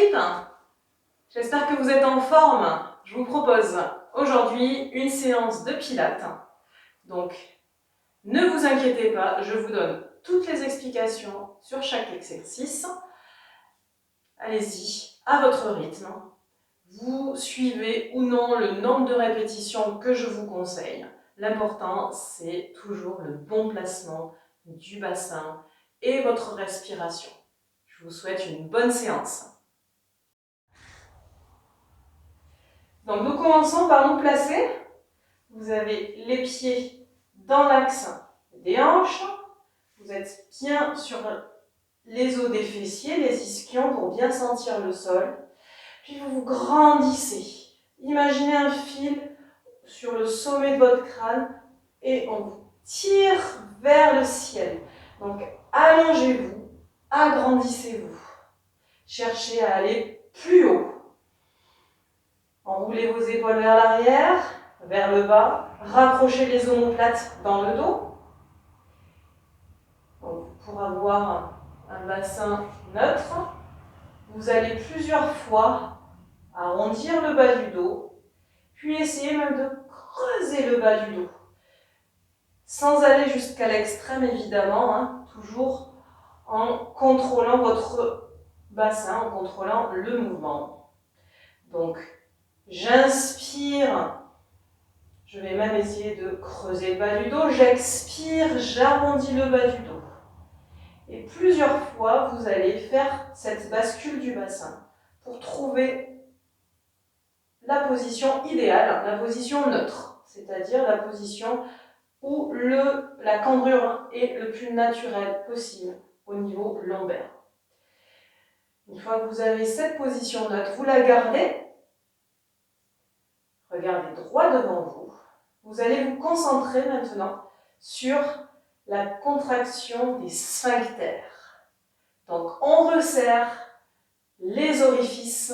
l'équipe, j'espère que vous êtes en forme. Je vous propose aujourd'hui une séance de pilates. Donc, ne vous inquiétez pas, je vous donne toutes les explications sur chaque exercice. Allez-y, à votre rythme. Vous suivez ou non le nombre de répétitions que je vous conseille. L'important, c'est toujours le bon placement du bassin et votre respiration. Je vous souhaite une bonne séance. Donc nous commençons par nous placer. Vous avez les pieds dans l'axe des hanches. Vous êtes bien sur les os des fessiers, les ischions pour bien sentir le sol. Puis vous vous grandissez. Imaginez un fil sur le sommet de votre crâne et on vous tire vers le ciel. Donc allongez-vous, agrandissez-vous. Cherchez à aller plus haut. Enroulez vos épaules vers l'arrière, vers le bas. Rapprochez les omoplates dans le dos. Donc, pour avoir un bassin neutre, vous allez plusieurs fois arrondir le bas du dos, puis essayez même de creuser le bas du dos. Sans aller jusqu'à l'extrême évidemment, toujours en contrôlant votre bassin, en contrôlant le mouvement. Donc, j'inspire, je vais même essayer de creuser le bas du dos. J'expire, j'arrondis le bas du dos. Et plusieurs fois, vous allez faire cette bascule du bassin pour trouver la position idéale, la position neutre, c'est-à-dire la position où la cambrure est le plus naturelle possible au niveau lombaire. Une fois que vous avez cette position neutre, vous la gardez. Regardez droit devant vous. Vous allez vous concentrer maintenant sur la contraction des sphincters. Donc, on resserre les orifices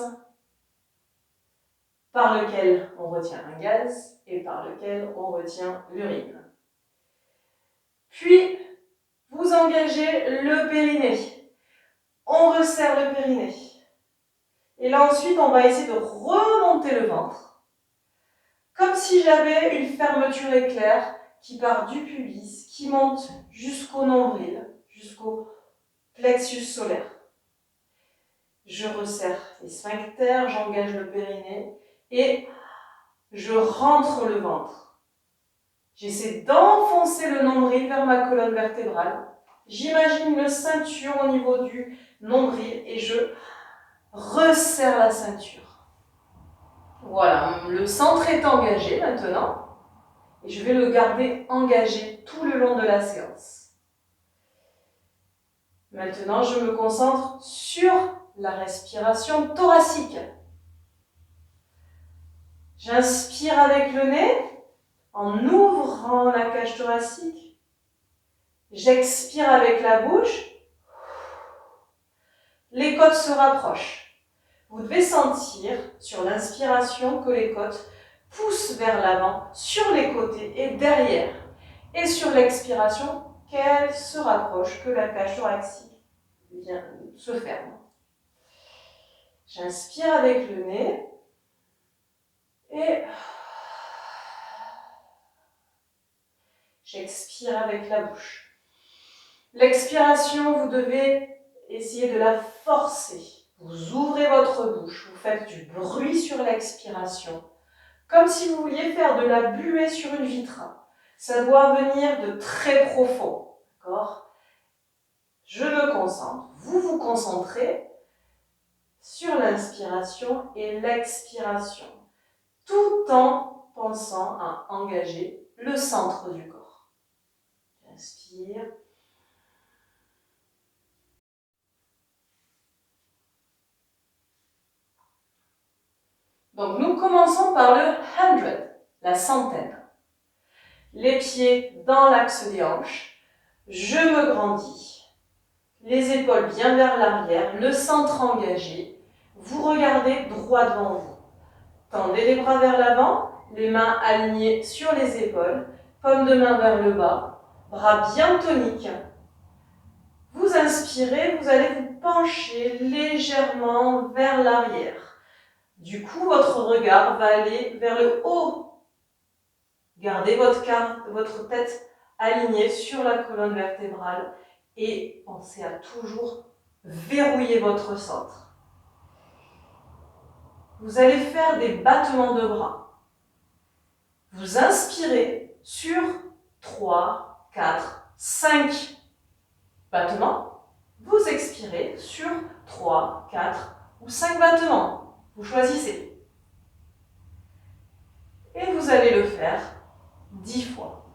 par lesquels on retient un gaz et par lesquels on retient l'urine. Puis, vous engagez le périnée. On resserre le périnée. Et là, ensuite, on va essayer de remonter le ventre. Comme si j'avais une fermeture éclair qui part du pubis, qui monte jusqu'au nombril, jusqu'au plexus solaire. Je resserre les sphincters, j'engage le périnée et je rentre le ventre. J'essaie d'enfoncer le nombril vers ma colonne vertébrale. J'imagine une ceinture au niveau du nombril et je resserre la ceinture. Voilà, le centre est engagé maintenant. Et je vais le garder engagé tout le long de la séance. Maintenant, je me concentre sur la respiration thoracique. J'inspire avec le nez en ouvrant la cage thoracique. J'expire avec la bouche. Les côtes se rapprochent. Vous devez sentir sur l'inspiration que les côtes poussent vers l'avant, sur les côtés et derrière. Et sur l'expiration, qu'elle se rapproche, que la cage thoracique se ferme. J'inspire avec le nez et j'expire avec la bouche. L'expiration, vous devez essayer de la forcer. Vous ouvrez votre bouche, vous faites du bruit sur l'expiration, comme si vous vouliez faire de la buée sur une vitre. Ça doit venir de très profond, d'accord ? Je me concentre, vous vous concentrez sur l'inspiration et l'expiration, tout en pensant à engager le centre du corps. J'inspire. Donc nous commençons par le 100, la centaine. Les pieds dans l'axe des hanches, je me grandis. Les épaules bien vers l'arrière, le centre engagé. Vous regardez droit devant vous. Tendez les bras vers l'avant, les mains alignées sur les épaules, paume de main vers le bas, bras bien toniques. Vous inspirez, vous allez vous pencher légèrement vers l'arrière. Du coup, votre regard va aller vers le haut. Gardez votre tête alignée sur la colonne vertébrale et pensez à toujours verrouiller votre centre. Vous allez faire des battements de bras. Vous inspirez sur 3, 4, 5 battements. Vous expirez sur 3, 4 ou 5 battements. Vous choisissez. Et vous allez le faire 10 fois.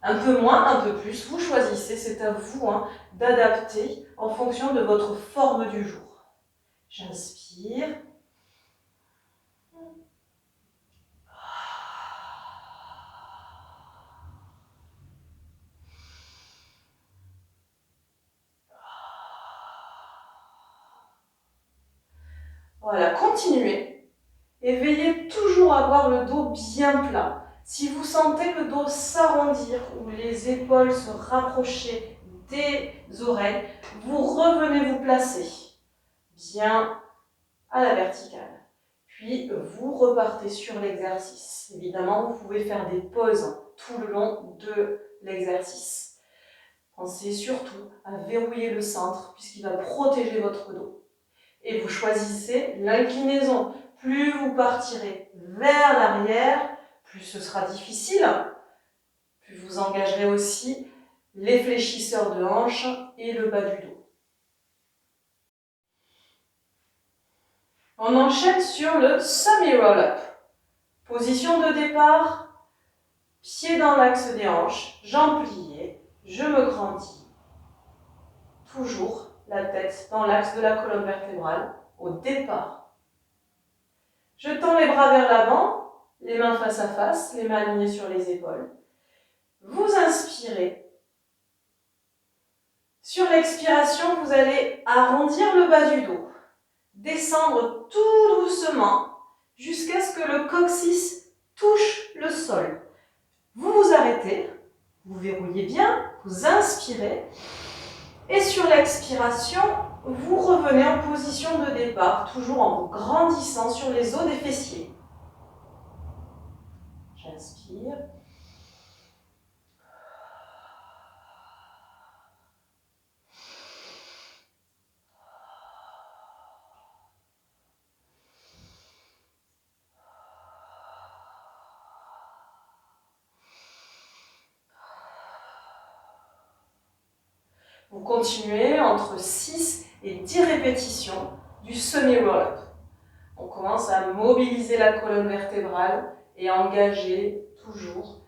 Un peu moins, un peu plus, vous choisissez, c'est à vous d'adapter en fonction de votre forme du jour. J'inspire. Voilà, continuez et veillez toujours à avoir le dos bien plat. Si vous sentez le dos s'arrondir ou les épaules se rapprocher des oreilles, vous revenez vous placer bien à la verticale. Puis vous repartez sur l'exercice. Évidemment, vous pouvez faire des pauses tout le long de l'exercice. Pensez surtout à verrouiller le centre puisqu'il va protéger votre dos. Et vous choisissez l'inclinaison. Plus vous partirez vers l'arrière, plus ce sera difficile. Plus vous engagerez aussi les fléchisseurs de hanches et le bas du dos. On enchaîne sur le semi-roll-up. Position de départ, pied dans l'axe des hanches, jambes pliées, je me grandis. Toujours la tête dans l'axe de la colonne vertébrale au départ. Je tends les bras vers l'avant, les mains face à face, les mains alignées sur les épaules. Vous inspirez. Sur l'expiration, vous allez arrondir le bas du dos, descendre tout doucement jusqu'à ce que le coccyx touche le sol. Vous vous arrêtez, vous verrouillez bien, vous inspirez et sur l'expiration, vous revenez en position de départ, toujours en vous grandissant sur les os des fessiers. J'inspire. Vous continuez entre 6 et 10 répétitions du semi-roll-up. On commence à mobiliser la colonne vertébrale et à engager toujours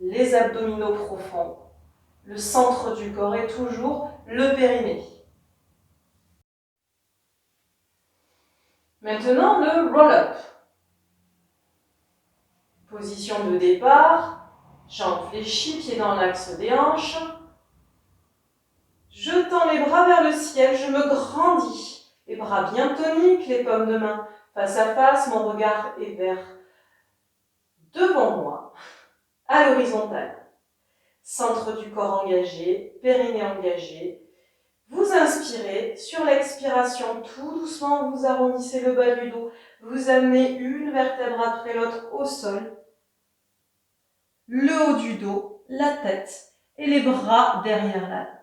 les abdominaux profonds, le centre du corps et toujours le périnée. Maintenant, le roll-up. Position de départ, jambes fléchies, pieds dans l'axe des hanches. Je tends les bras vers le ciel, je me grandis. Les bras bien toniques, les paumes de main face à face, mon regard est vers devant moi, à l'horizontale. Centre du corps engagé, périnée engagé. Vous inspirez, sur l'expiration, tout doucement, vous arrondissez le bas du dos. Vous amenez une vertèbre après l'autre au sol. Le haut du dos, la tête et les bras derrière la tête.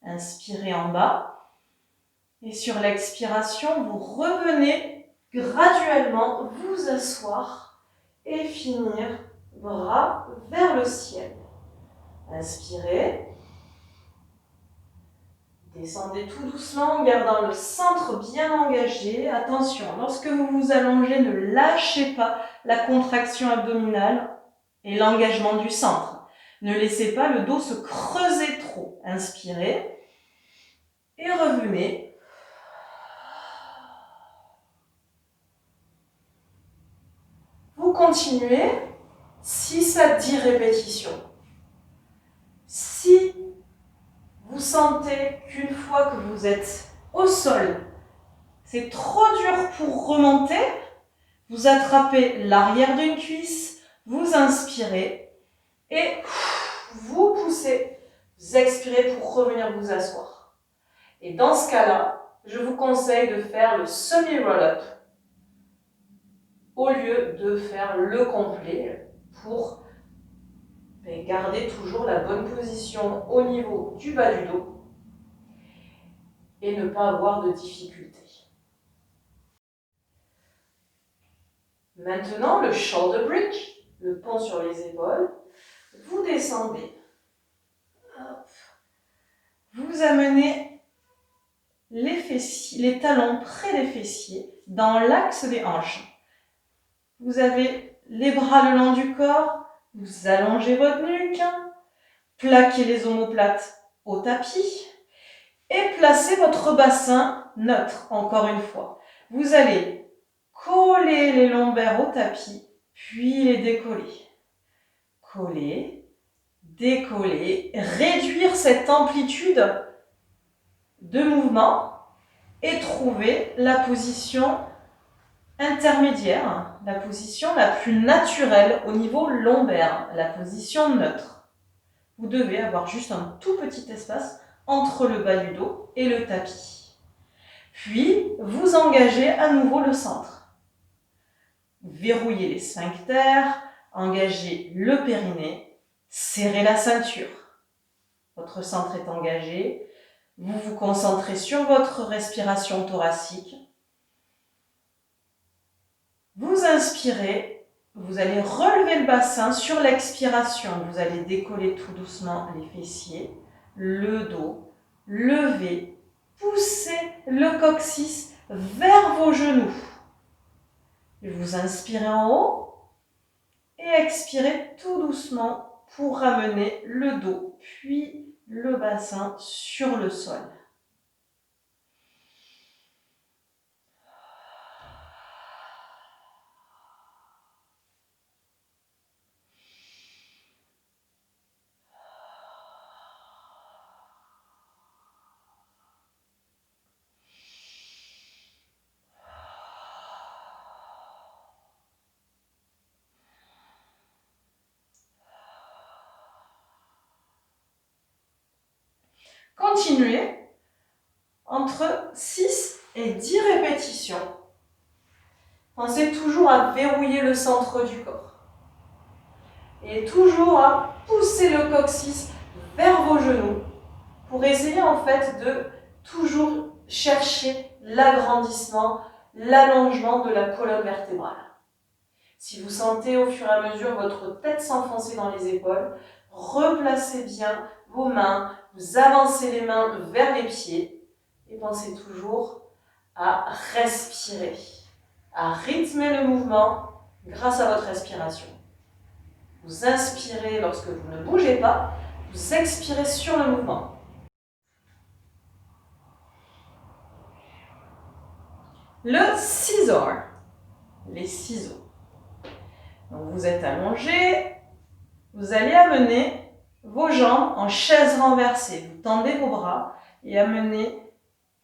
Inspirez en bas. Et sur l'expiration, vous revenez graduellement vous asseoir et finir bras vers le ciel. Inspirez. Descendez tout doucement en gardant le centre bien engagé. Attention, lorsque vous vous allongez, ne lâchez pas la contraction abdominale et l'engagement du centre. Ne laissez pas le dos se creuser trop. Inspirez et revenez. Vous continuez 6 à 10 répétitions. Si vous sentez qu'une fois que vous êtes au sol, c'est trop dur pour remonter, vous attrapez l'arrière d'une cuisse, vous inspirez et vous poussez Vous expirez pour revenir vous asseoir. Et dans ce cas-là, je vous conseille de faire le semi-roll-up au lieu de faire le complet pour garder toujours la bonne position au niveau du bas du dos et ne pas avoir de difficultés. Maintenant, le shoulder bridge, le pont sur les épaules. Vous descendez. Hop. Vous amenez les talons près des fessiers, dans l'axe des hanches. Vous avez les bras le long du corps, vous allongez votre nuque, plaquez les omoplates au tapis et placez votre bassin neutre, encore une fois. Vous allez coller les lombaires au tapis, puis les décoller. Coller, décoller, réduire cette amplitude de mouvement et trouver la position intermédiaire, la position la plus naturelle au niveau lombaire, la position neutre. Vous devez avoir juste un tout petit espace entre le bas du dos et le tapis. Puis, vous engagez à nouveau le centre. Verrouillez les sphincters, engagez le périnée, serrez la ceinture. Votre centre est engagé. Vous vous concentrez sur votre respiration thoracique. Vous inspirez, vous allez relever le bassin sur l'expiration. Vous allez décoller tout doucement les fessiers, le dos, lever, pousser le coccyx vers vos genoux. Vous inspirez en haut et expirez tout doucement pour ramener le dos, puis le bassin sur le sol. Continuez entre 6 et 10 répétitions. Pensez toujours à verrouiller le centre du corps. Et toujours à pousser le coccyx vers vos genoux pour essayer en fait de toujours chercher l'agrandissement, l'allongement de la colonne vertébrale. Si vous sentez au fur et à mesure votre tête s'enfoncer dans les épaules, replacez bien vos mains, vous avancez les mains vers les pieds et pensez toujours à respirer, à rythmer le mouvement grâce à votre respiration. Vous inspirez lorsque vous ne bougez pas, vous expirez sur le mouvement. Le scissor, les ciseaux. Donc vous êtes allongé, vous allez amener vos jambes en chaise renversée. Vous tendez vos bras et amenez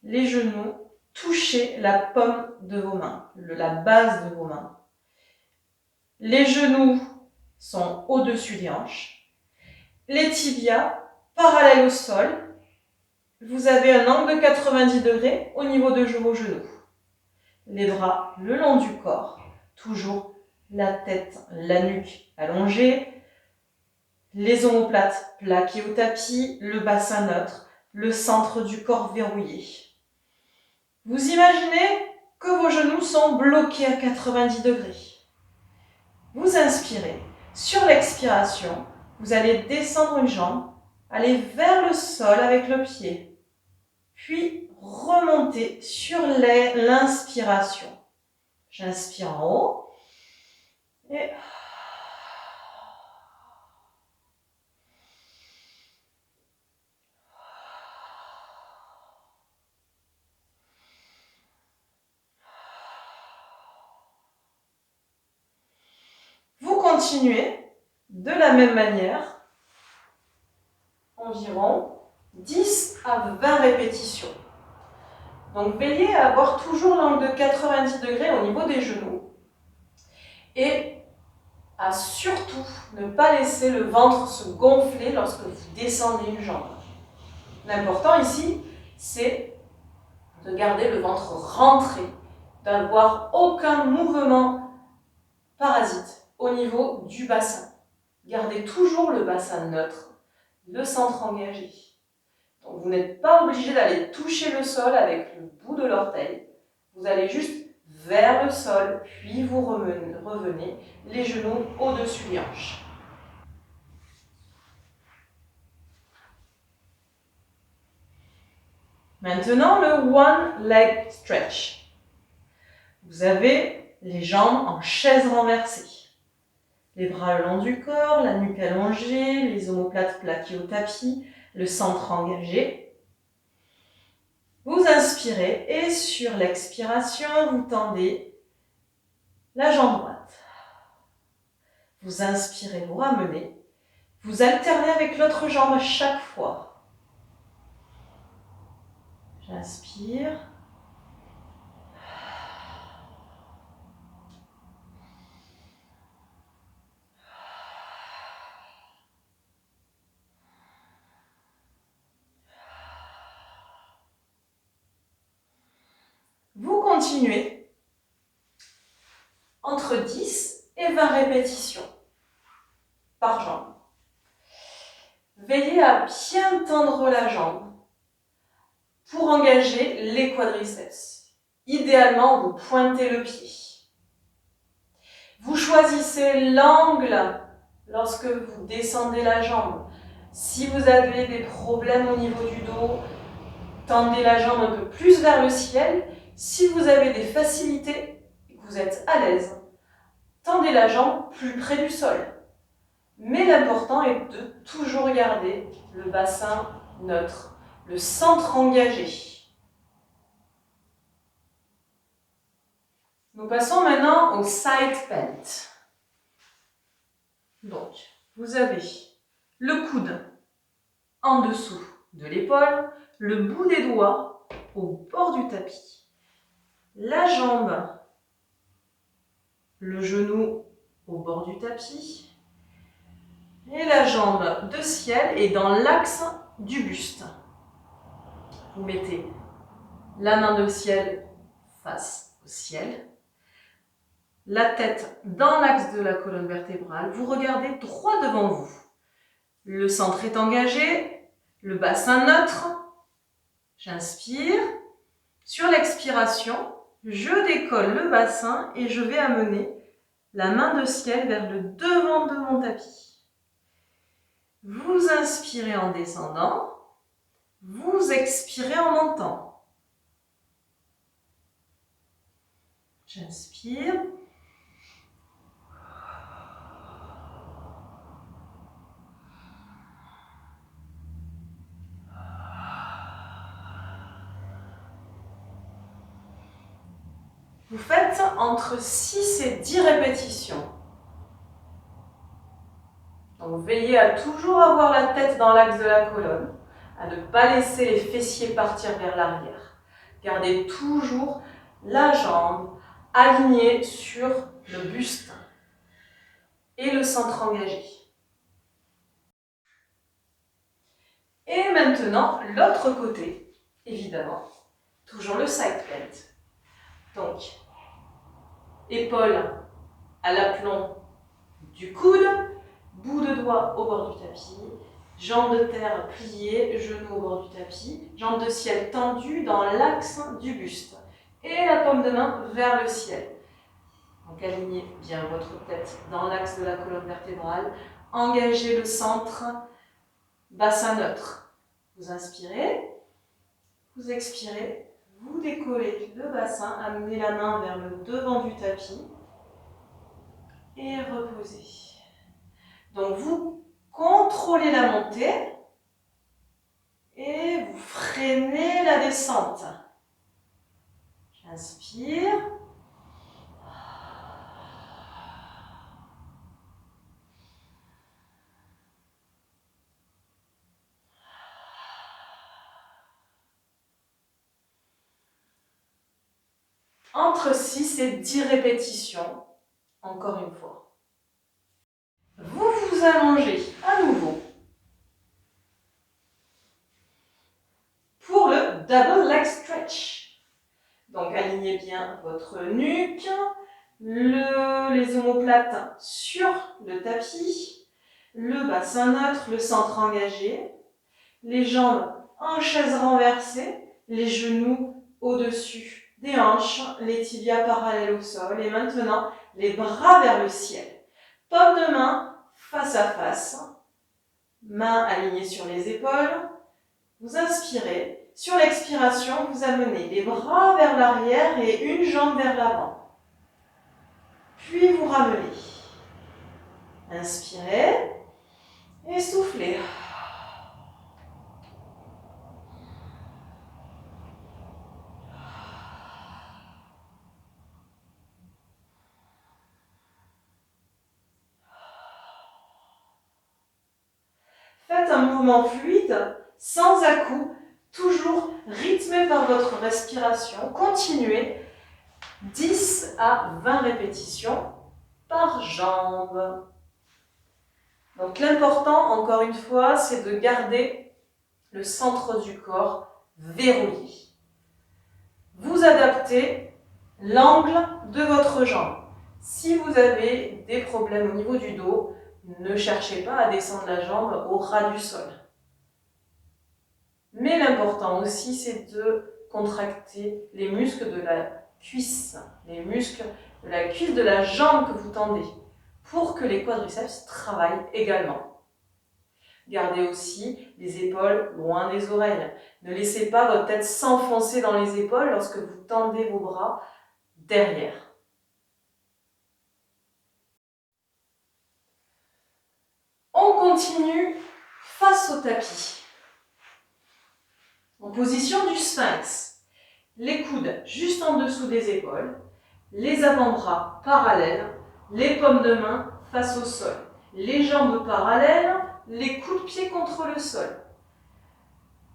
les genoux toucher la paume de vos mains, la base de vos mains. Les genoux sont au-dessus des hanches. Les tibias parallèles au sol. Vous avez un angle de 90 degrés au niveau de vos genoux. Les bras le long du corps, toujours la tête, la nuque allongée, les omoplates plaquées au tapis, le bassin neutre, le centre du corps verrouillé. Vous imaginez que vos genoux sont bloqués à 90 degrés. Vous inspirez. Sur l'expiration, vous allez descendre une jambe, aller vers le sol avec le pied, puis remonter sur l'inspiration. J'inspire en haut et vous continuez de la même manière, environ 10 à 20 répétitions. Donc veillez à avoir toujours l'angle de 90 degrés au niveau des genoux et à surtout ne pas laisser le ventre se gonfler lorsque vous descendez une jambe. L'important ici, c'est de garder le ventre rentré, d'avoir aucun mouvement parasite au niveau du bassin. Gardez toujours le bassin neutre, le centre engagé. Donc vous n'êtes pas obligé d'aller toucher le sol avec le bout de l'orteil. Vous allez juste vers le sol, puis vous revenez les genoux au-dessus des hanches. Maintenant, le one leg stretch. Vous avez les jambes en chaise renversée. Les bras le long du corps, la nuque allongée, les omoplates plaquées au tapis, le centre engagé. Vous inspirez et sur l'expiration, vous tendez la jambe droite. Vous inspirez, vous ramenez. Vous alternez avec l'autre jambe à chaque fois. J'inspire. Vous continuez entre 10 et 20 répétitions par jambe. Veillez à bien tendre la jambe pour engager les quadriceps. Idéalement, vous pointez le pied. Vous choisissez l'angle lorsque vous descendez la jambe. Si vous avez des problèmes au niveau du dos, tendez la jambe un peu plus vers le ciel. Si vous avez des facilités et que vous êtes à l'aise, tendez la jambe plus près du sol. Mais l'important est de toujours garder le bassin neutre, le centre engagé. Nous passons maintenant au side bend. Donc, vous avez le coude en dessous de l'épaule, le bout des doigts au bord du tapis, la jambe, le genou au bord du tapis, et la jambe de ciel est dans l'axe du buste. Vous mettez la main de ciel face au ciel, la tête dans l'axe de la colonne vertébrale, vous regardez droit devant vous. Le centre est engagé, le bassin neutre. J'inspire. Sur l'expiration, je décolle le bassin et je vais amener la main de ciel vers le devant de mon tapis. Vous inspirez en descendant, vous expirez en montant. J'inspire. Vous faites entre 6 et 10 répétitions. Donc veillez à toujours avoir la tête dans l'axe de la colonne, à ne pas laisser les fessiers partir vers l'arrière. Gardez toujours la jambe alignée sur le buste et le centre engagé. Et maintenant, l'autre côté, évidemment, toujours le side bend. Donc, épaule à l'aplomb du coude, bout de doigt au bord du tapis, jambes de terre pliées, genoux au bord du tapis, jambes de ciel tendues dans l'axe du buste et la paume de main vers le ciel. Donc alignez bien votre tête dans l'axe de la colonne vertébrale, engagez le centre, bassin neutre. Vous inspirez, vous expirez, vous décollez le bassin, amenez la main vers le devant du tapis et reposez. Donc vous contrôlez la montée et vous freinez la descente. J'inspire. Entre 6 et 10 répétitions, encore une fois. allongez à nouveau pour le double leg stretch. Donc alignez bien votre nuque, les omoplates sur le tapis, le bassin neutre, le centre engagé, les jambes en chaise renversée, les genoux au-dessus des hanches, les tibias parallèles au sol et maintenant les bras vers le ciel. Paume de main face à face, mains alignées sur les épaules. Vous inspirez. Sur l'expiration, vous amenez les bras vers l'arrière et une jambe vers l'avant. Puis vous ramenez. Inspirez et soufflez. Faites un mouvement fluide, sans à-coups, toujours rythmé par votre respiration. Continuez 10 à 20 répétitions par jambe. Donc l'important, encore une fois, c'est de garder le centre du corps verrouillé. Vous adaptez l'angle de votre jambe. Si vous avez des problèmes au niveau du dos, ne cherchez pas à descendre la jambe au ras du sol. Mais l'important aussi, c'est de contracter les muscles de la cuisse, les muscles de la cuisse de la jambe que vous tendez, pour que les quadriceps travaillent également. Gardez aussi les épaules loin des oreilles. Ne laissez pas votre tête s'enfoncer dans les épaules lorsque vous tendez vos bras derrière. On continue face au tapis. En position du sphinx. Les coudes juste en dessous des épaules, les avant-bras parallèles, les paumes de main face au sol, les jambes parallèles, les coups de pied contre le sol.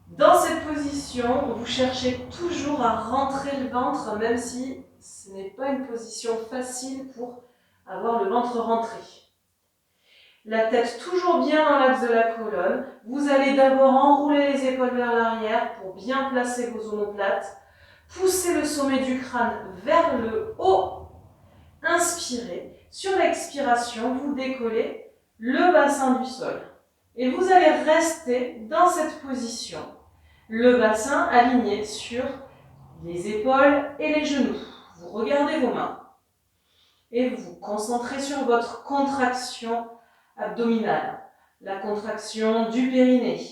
Dans cette position, vous cherchez toujours à rentrer le ventre, même si ce n'est pas une position facile pour avoir le ventre rentré. La tête toujours bien dans l'axe de la colonne. Vous allez d'abord enrouler les épaules vers l'arrière pour bien placer vos omoplates. Poussez le sommet du crâne vers le haut. Inspirez. Sur l'expiration, vous décollez le bassin du sol. Et vous allez rester dans cette position. Le bassin aligné sur les épaules et les genoux. Vous regardez vos mains. Et vous vous concentrez sur votre contraction abdominale, la contraction du périnée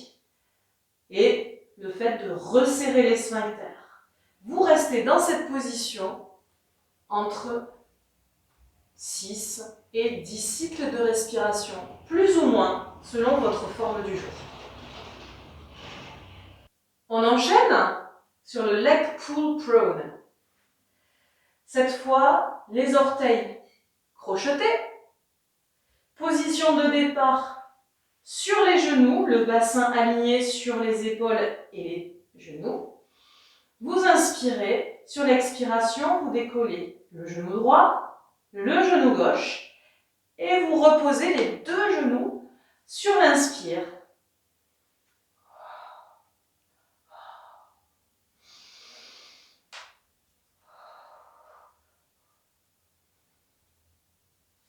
et le fait de resserrer les sphincters. Vous restez dans cette position entre 6 et 10 cycles de respiration, plus ou moins selon votre forme du jour. On enchaîne sur le leg pull prone. Cette fois, les orteils crochetés. Position de départ sur les genoux, le bassin aligné sur les épaules et les genoux. Vous inspirez, sur l'expiration, vous décollez le genou droit, le genou gauche et vous reposez les deux genoux sur l'inspire.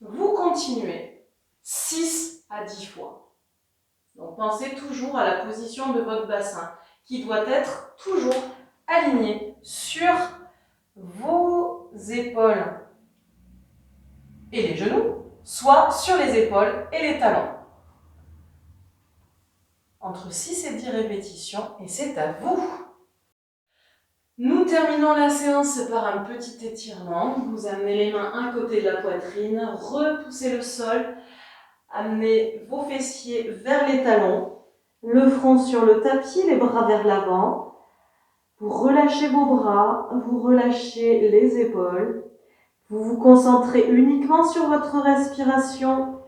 Vous continuez 6 à 10 fois. Donc pensez toujours à la position de votre bassin qui doit être toujours aligné sur vos épaules et les genoux, soit sur les épaules et les talons. Entre 6 et 10 répétitions et c'est à vous. Nous terminons la séance par un petit étirement. Vous amenez les mains à côté de la poitrine, repoussez le sol, amenez vos fessiers vers les talons, le front sur le tapis, les bras vers l'avant. Vous relâchez vos bras, vous relâchez les épaules. Vous vous concentrez uniquement sur votre respiration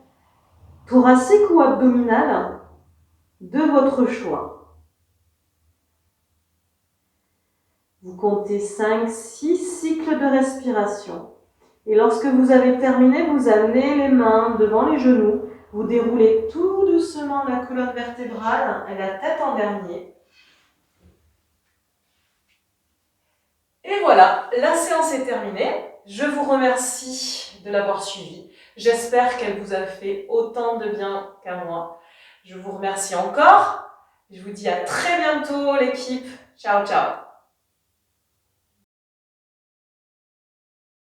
thoracique ou abdominale de votre choix. Vous comptez 5-6 cycles de respiration. Et lorsque vous avez terminé, vous amenez les mains devant les genoux, Vous déroulez tout doucement la colonne vertébrale et la tête en dernier. Et voilà, la séance est terminée. Je vous remercie de l'avoir suivie. J'espère qu'elle vous a fait autant de bien qu'à moi. Je vous remercie encore. Je vous dis à très bientôt l'équipe. Ciao, ciao.